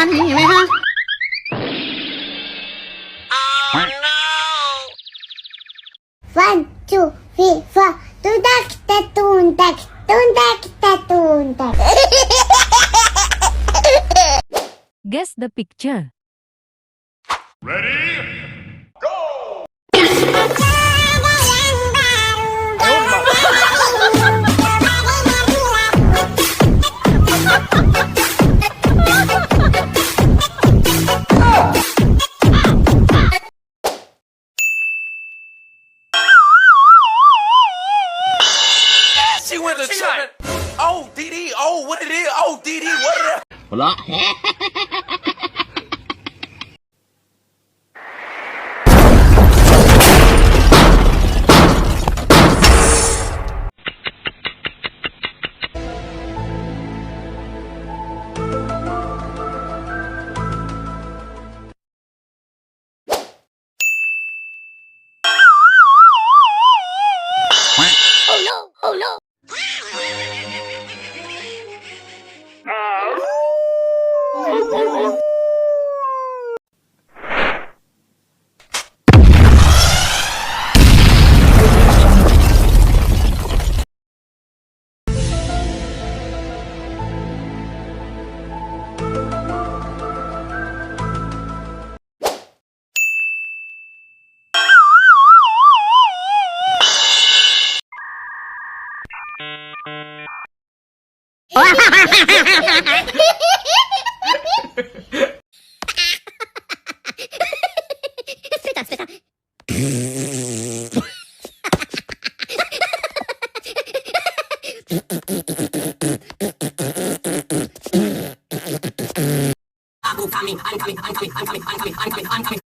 กันนี่ไหมฮะ One, two, three, four. Tuntak, tuntak, tuntak, tuntak. Guess the picture. Ready? Go! She went to tripping. Oh, DD. Oh, what it is? Oh, DD. What it is? หัวเราะ I'm coming.